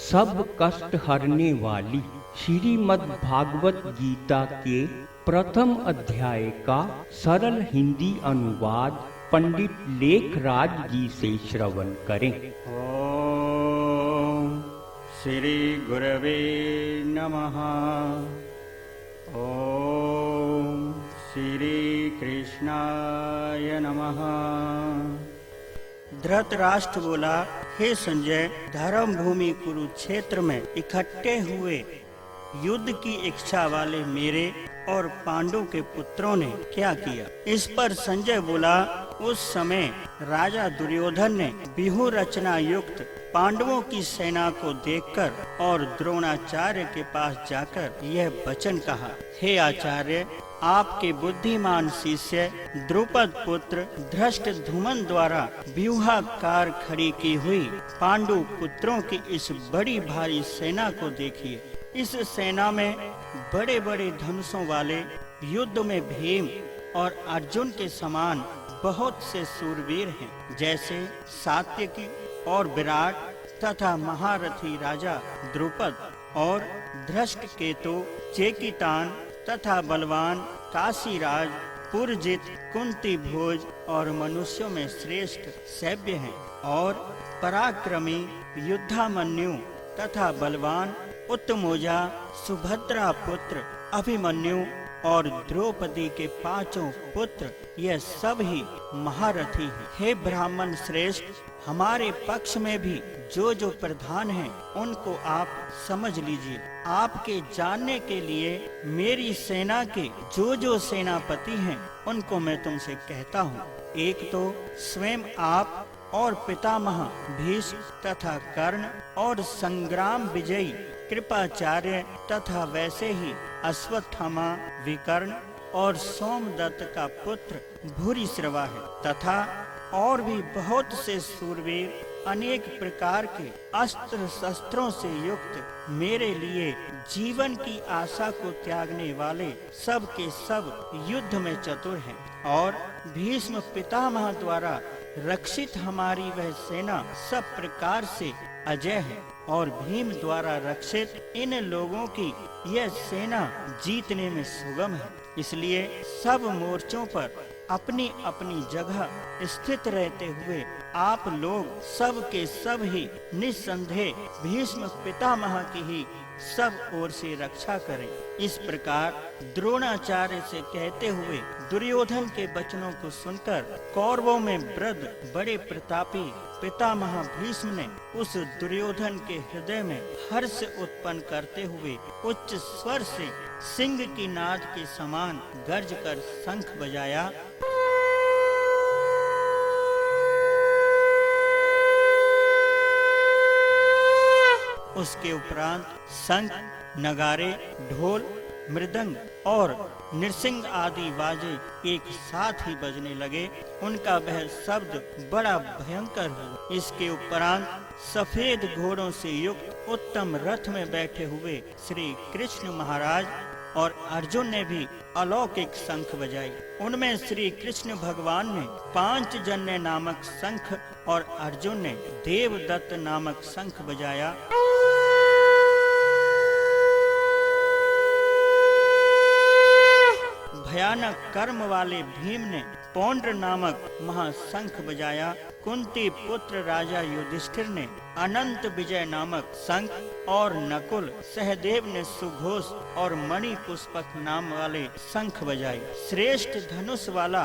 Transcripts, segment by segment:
सब कष्ट हरने वाली श्रीमद् भागवत गीता के प्रथम अध्याय का सरल हिंदी अनुवाद पंडित लेखराज जी से श्रवण करें। ओम श्री गुरवे नमः। ओम श्री कृष्णाय नमः। धृतराष्ट्र बोला, हे संजय, धर्म भूमि कुरुक्षेत्र में इकट्ठे हुए युद्ध की इच्छा वाले मेरे और पांडु के पुत्रों ने क्या किया। इस पर संजय बोला, उस समय राजा दुर्योधन ने व्यूह रचना युक्त पांडवों की सेना को देखकर और द्रोणाचार्य के पास जाकर यह वचन कहा, हे आचार्य, आपके बुद्धिमान शिष्य द्रुपद पुत्र धृष्टद्युम्न द्वारा व्यूहाकार खड़ी की हुई पांडु पुत्रों की इस बड़ी भारी सेना को देखिए। इस सेना में बड़े बड़े धनुषों वाले युद्ध में भीम और अर्जुन के समान बहुत से सूरवीर हैं, जैसे सात्यकी और विराट तथा महारथी राजा द्रुपद और धृष्टकेतु, चेकितान तथा बलवान काशीराज, पुरजित, कुंती भोज और मनुष्यों में श्रेष्ठ सैव्य हैं, और पराक्रमी युद्धामन्यु तथा बलवान उत्तमोजा, सुभद्रा पुत्र अभिमन्यु और द्रौपदी के पांचों पुत्र, यह सब ही महारथी हैं। हे ब्राह्मण श्रेष्ठ, हमारे पक्ष में भी जो प्रधान हैं उनको आप समझ लीजिए। आपके जानने के लिए मेरी सेना के जो सेनापति हैं उनको मैं तुमसे कहता हूँ। एक तो स्वयं आप और पितामह भीष्म तथा कर्ण और संग्राम विजयी कृपाचार्य तथा वैसे ही अश्वत्थामा, विकर्ण और सोमदत्त का पुत्र भूरिश्रवा है, तथा और भी बहुत से सूरवीर अनेक प्रकार के अस्त्र शस्त्रों से युक्त मेरे लिए जीवन की आशा को त्यागने वाले सब के सब युद्ध में चतुर हैं। और भीष्म पितामह द्वारा रक्षित हमारी वह सेना सब प्रकार से अजय है, और भीम द्वारा रक्षित इन लोगों की यह सेना जीतने में सुगम है। इसलिए सब मोर्चों पर अपनी अपनी जगह स्थित रहते हुए आप लोग सब के सब ही निस्संदेह भीष्म पितामह की ही सब ओर से रक्षा करें। इस प्रकार द्रोणाचार्य से कहते हुए दुर्योधन के वचनों को सुनकर कौरवों में वृद्ध बड़े प्रतापी पितामह भीष्म ने उस दुर्योधन के हृदय में हर्ष उत्पन्न करते हुए उच्च स्वर से सिंह की नाद के समान गर्ज कर शंख बजाया। उसके उपरांत शंख, नगारे, ढोल, मृदंग और नृसिंग आदि बाजे एक साथ ही बजने लगे। उनका वह शब्द बड़ा भयंकर हुआ। इसके उपरांत सफेद घोड़ों से युक्त उत्तम रथ में बैठे हुए श्री कृष्ण महाराज और अर्जुन ने भी अलौकिक शंख बजाई। उनमें श्री कृष्ण भगवान ने पांचजन्य नामक शंख और अर्जुन ने देवदत्त नामक शंख बजाया। भयानक कर्म वाले भीम ने पौंड्र नामक महाशंख बजाया। कुंती पुत्र राजा युधिष्ठिर ने अनंत विजय नामक शंख, और नकुल सहदेव ने सुघोष और मणि पुष्पक नाम वाले शंख बजाए। श्रेष्ठ धनुष वाला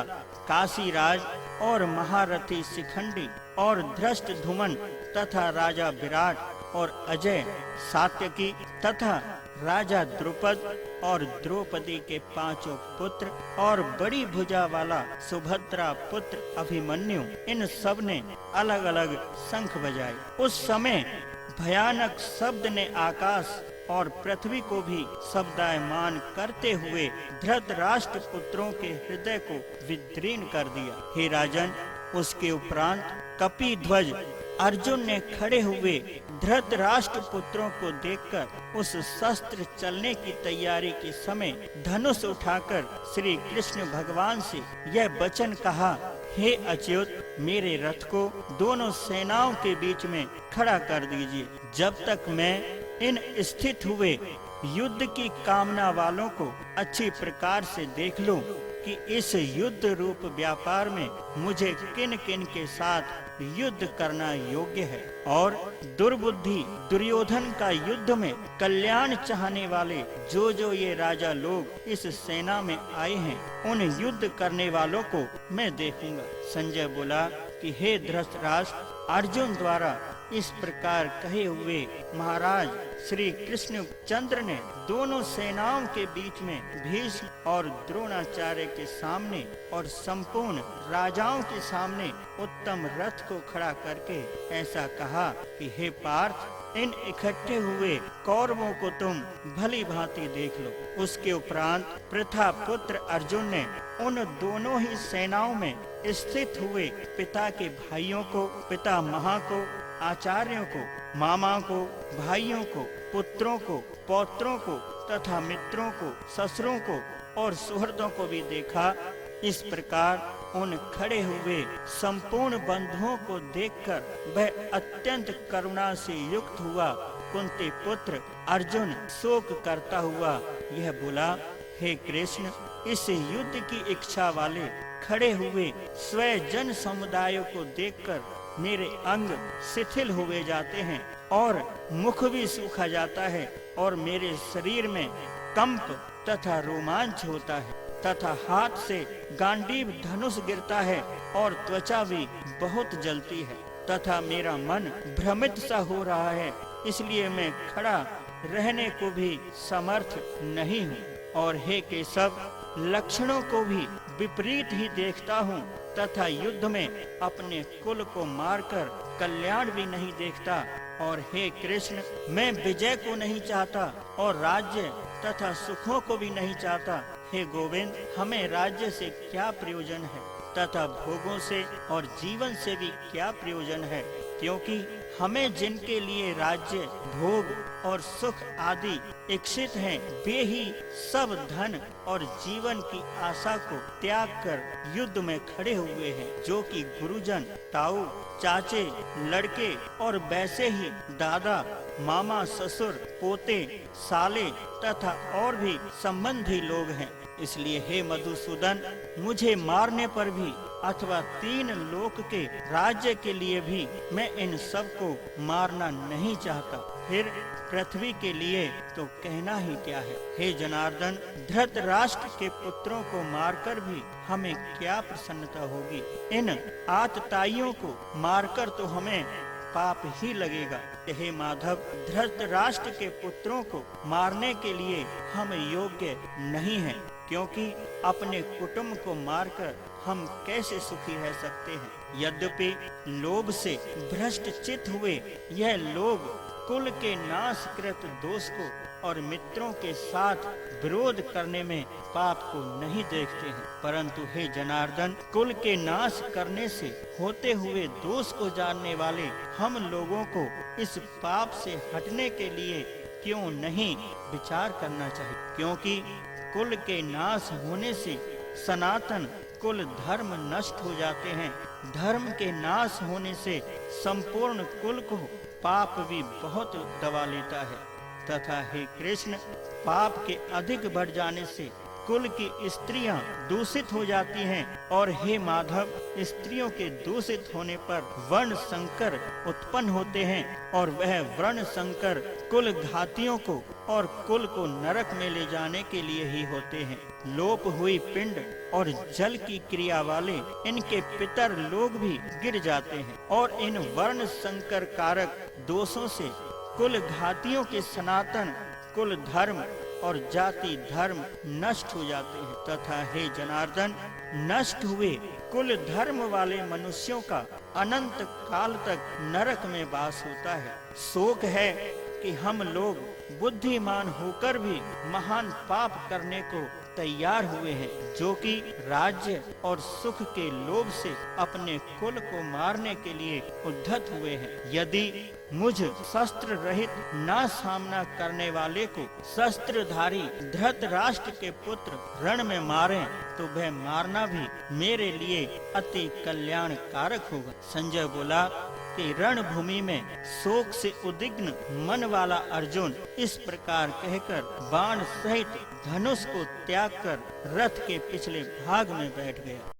काशीराज और महारथी शिखंडी और धृष्टद्युम्न तथा राजा विराट और अजय सात्यकी तथा राजा द्रुपद और द्रौपदी के पांचों पुत्र और बड़ी भुजा वाला सुभद्रा पुत्र अभिमन्यु, इन सब ने अलग अलग शंख बजाए। उस समय भयानक शब्द ने आकाश और पृथ्वी को भी शब्दायमान करते हुए धृतराष्ट्र पुत्रों के हृदय को विदीर्ण कर दिया। हे राजन, उसके उपरांत कपिध्वज अर्जुन ने खड़े हुए धृतराष्ट्र पुत्रों को देखकर उस शस्त्र चलने की तैयारी के समय धनुष उठाकर श्री कृष्ण भगवान से यह वचन कहा, हे अच्युत, मेरे रथ को दोनों सेनाओं के बीच में खड़ा कर दीजिए, जब तक मैं इन स्थित हुए युद्ध की कामना वालों को अच्छी प्रकार से देख लूं कि इस युद्ध रूप व्यापार में मुझे किन किन के साथ युद्ध करना योग्य है। और दुर्बुद्धि दुर्योधन का युद्ध में कल्याण चाहने वाले जो ये राजा लोग इस सेना में आए हैं, उन युद्ध करने वालों को मैं देखूंगा। संजय बोला कि हे धृतराष्ट्र, अर्जुन द्वारा इस प्रकार कहे हुए महाराज श्री कृष्ण चंद्र ने दोनों सेनाओं के बीच में भीष्म और द्रोणाचार्य के सामने और संपूर्ण राजाओं के सामने उत्तम रथ को खड़ा करके ऐसा कहा कि हे पार्थ, इन इकट्ठे हुए कौरवों को तुम भली भांति देख लो। उसके उपरांत पृथा पुत्र अर्जुन ने उन दोनों ही सेनाओं में स्थित हुए पिता के भाइयों को, पितामह को, आचार्यों को, मामा को, भाइयों को, पुत्रों को, पौत्रों को तथा मित्रों को, ससुरों को और सुहृदों को भी देखा। इस प्रकार उन खड़े हुए संपूर्ण बंधुओं को देखकर वह अत्यंत करुणा से युक्त हुआ। कुंती पुत्र अर्जुन शोक करता हुआ यह बोला, हे कृष्ण, इस युद्ध की इच्छा वाले खड़े हुए स्वयं जन समुदायों को देखकर मेरे अंग शिथिल हुए जाते हैं और मुख भी सूखा जाता है और मेरे शरीर में कंप तथा रोमांच होता है तथा हाथ से गांडीव धनुष गिरता है और त्वचा भी बहुत जलती है तथा मेरा मन भ्रमित सा हो रहा है, इसलिए मैं खड़ा रहने को भी समर्थ नहीं हूँ। और हे केशव, लक्षणों को भी विपरीत ही देखता हूँ तथा युद्ध में अपने कुल को मारकर कल्याण भी नहीं देखता। और हे कृष्ण, मैं विजय को नहीं चाहता और राज्य तथा सुखों को भी नहीं चाहता। हे गोविंद, हमें राज्य से क्या प्रयोजन है तथा भोगों से और जीवन से भी क्या प्रयोजन है, क्योंकि हमें जिनके लिए राज्य, भोग और सुख आदि इच्छित हैं, वे ही सब धन और जीवन की आशा को त्याग कर युद्ध में खड़े हुए हैं, जो कि गुरुजन, ताऊ, चाचे, लड़के और वैसे ही दादा, मामा, ससुर, पोते, साले तथा और भी संबंधी लोग हैं। इसलिए हे मधुसूदन, मुझे मारने पर भी अथवा 3 लोक के राज्य के लिए भी मैं इन सब को मारना नहीं चाहता। फिर पृथ्वी के लिए तो कहना ही क्या है। हे जनार्दन, धृतराष्ट्र के पुत्रों को मारकर भी हमें क्या प्रसन्नता होगी। इन आतताइयों को मारकर तो हमें पाप ही लगेगा। हे माधव, धृतराष्ट्र के पुत्रों को मारने के लिए हम योग्य नहीं हैं, क्योंकि अपने कुटुंब को मारकर हम कैसे सुखी रह सकते हैं। यद्यपि लोभ से भ्रष्ट चित्त हुए यह लोग कुल के नाशकृत दोष को और मित्रों के साथ विरोध करने में पाप को नहीं देखते हैं, परंतु हे जनार्दन, कुल के नाश करने से होते हुए दोष को जानने वाले हम लोगों को इस पाप से हटने के लिए क्यों नहीं विचार करना चाहिए, क्योंकि कुल के नाश होने से सनातन कुल धर्म नष्ट हो जाते हैं। धर्म के नाश होने से संपूर्ण कुल को पाप भी बहुत दबा लेता है तथा हे कृष्ण, पाप के अधिक बढ़ जाने से कुल की स्त्रियां दूषित हो जाती हैं और हे माधव, स्त्रियों के दूषित होने पर वर्ण संकर उत्पन्न होते हैं और वह वर्ण संकर कुल घातियों को और कुल को नरक में ले जाने के लिए ही होते हैं। लोप हुई पिंड और जल की क्रिया वाले इनके पितर लोग भी गिर जाते हैं और इन वर्ण संकर कारक दोषों से कुल घातियों के सनातन कुल धर्म और जाति धर्म नष्ट हो जाते हैं तथा हे जनार्दन, नष्ट हुए कुल धर्म वाले मनुष्यों का अनंत काल तक नरक में वास होता है। शोक है कि हम लोग बुद्धिमान होकर भी महान पाप करने को तैयार हुए हैं, जो कि राज्य और सुख के लोभ से अपने कुल को मारने के लिए उद्धत हुए हैं। यदि मुझ शस्त्र रहित ना सामना करने वाले को शस्त्रधारी धृतराष्ट्र के पुत्र रण में मारें, तो वह मारना भी मेरे लिए अति कल्याणकारक होगा। संजय बोला कि रणभूमि में शोक से उद्विग्न मन वाला अर्जुन इस प्रकार कहकर बाण सहित धनुष को त्याग कर रथ के पिछले भाग में बैठ गया।